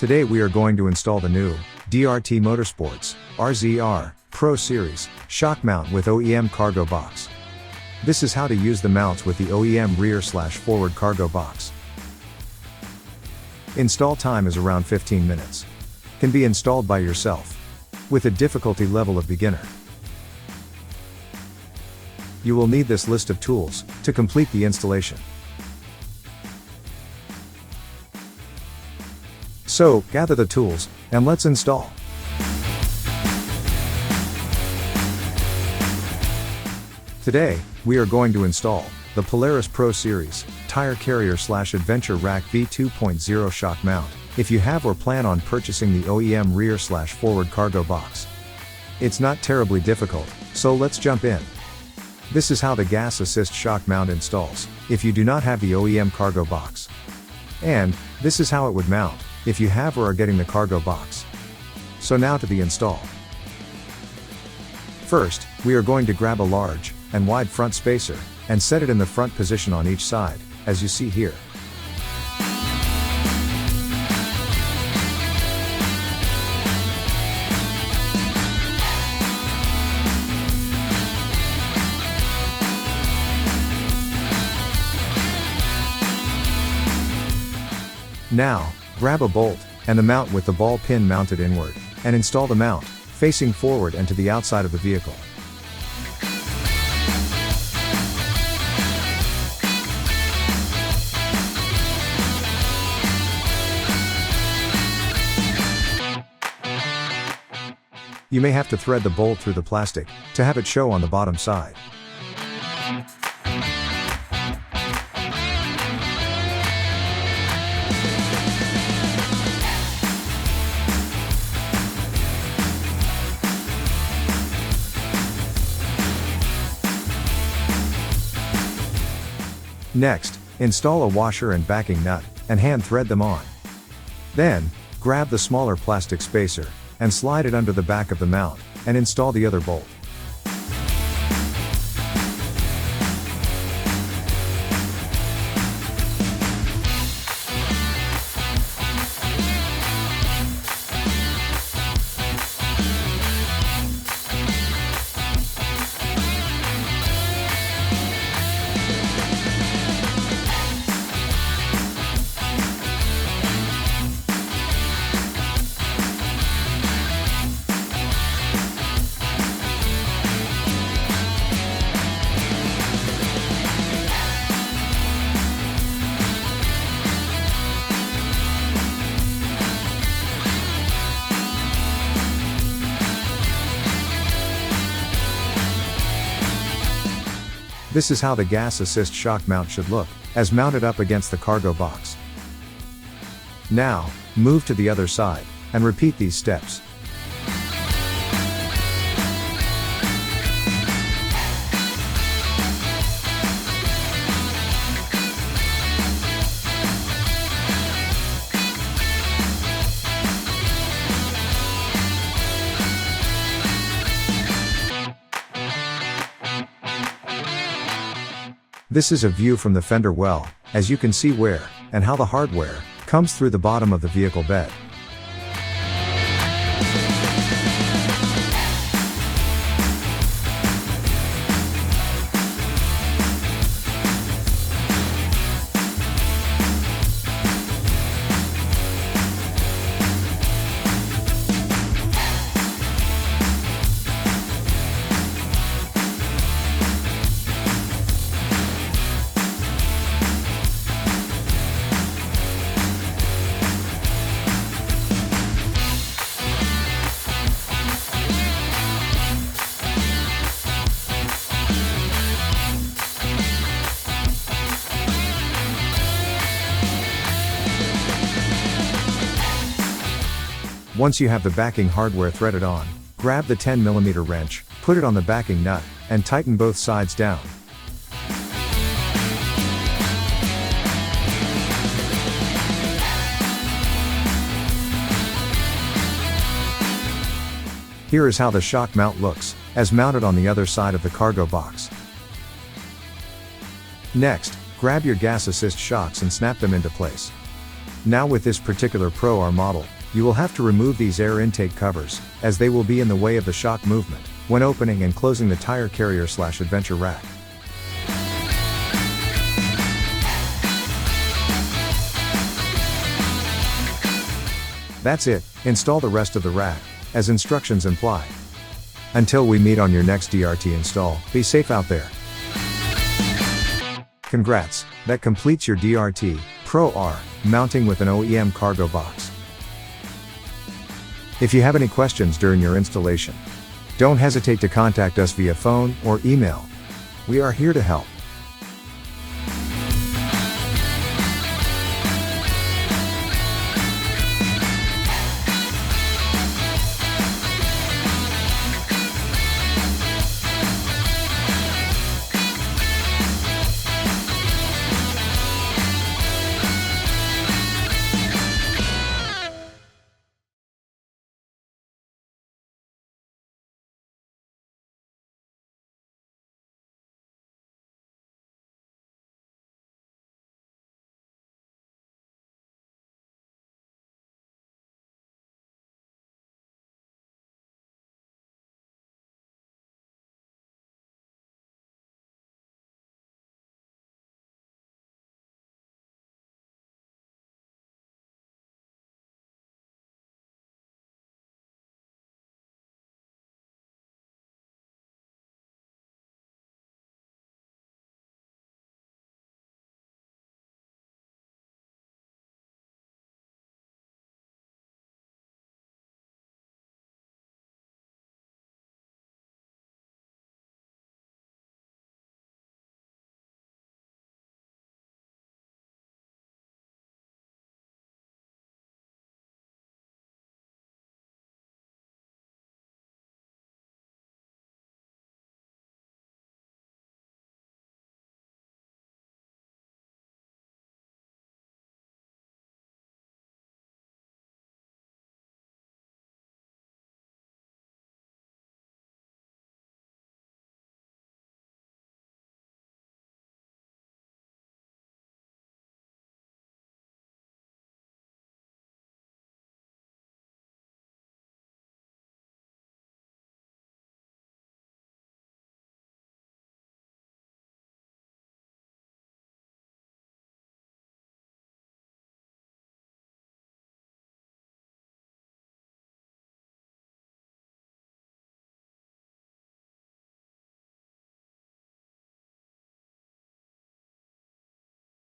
Today we are going to install the new DRT Motorsports RZR Pro Series shock mount with OEM cargo box. This is how to use the mounts with the OEM rear/forward cargo box. Install time is around 15 minutes. Can be installed by yourself with a difficulty level of beginner. You will need this list of tools to complete the installation. So, gather the tools, and let's install. Today, we are going to install the Polaris Pro Series tire carrier/adventure Rack V2.0 shock mount, if you have or plan on purchasing the OEM rear/forward cargo box. It's not terribly difficult, so let's jump in. This is how the gas assist shock mount installs, if you do not have the OEM cargo box. And, this is how it would mount, if you have or are getting the cargo box. So now to the install. First, we are going to grab a large and wide front spacer, and set it in the front position on each side, as you see here. Now, grab a bolt, and the mount with the ball pin mounted inward, and install the mount, facing forward and to the outside of the vehicle. You may have to thread the bolt through the plastic, to have it show on the bottom side. Next, install a washer and backing nut, and hand thread them on. Then, grab the smaller plastic spacer, and slide it under the back of the mount, and install the other bolt. This is how the gas assist shock mount should look, as mounted up against the cargo box. Now, move to the other side, and repeat these steps. This is a view from the fender well, as you can see where, and how the hardware, comes through the bottom of the vehicle bed. Once you have the backing hardware threaded on, grab the 10mm wrench, put it on the backing nut, and tighten both sides down. Here is how the shock mount looks, as mounted on the other side of the cargo box. Next, grab your gas assist shocks and snap them into place. Now with this particular Pro R model, you will have to remove these air intake covers, as they will be in the way of the shock movement, when opening and closing the tire carrier/adventure rack. That's it, install the rest of the rack, as instructions imply. Until we meet on your next DRT install, be safe out there. Congrats, that completes your DRT Pro R mounting with an OEM cargo box. If you have any questions during your installation, don't hesitate to contact us via phone or email. We are here to help.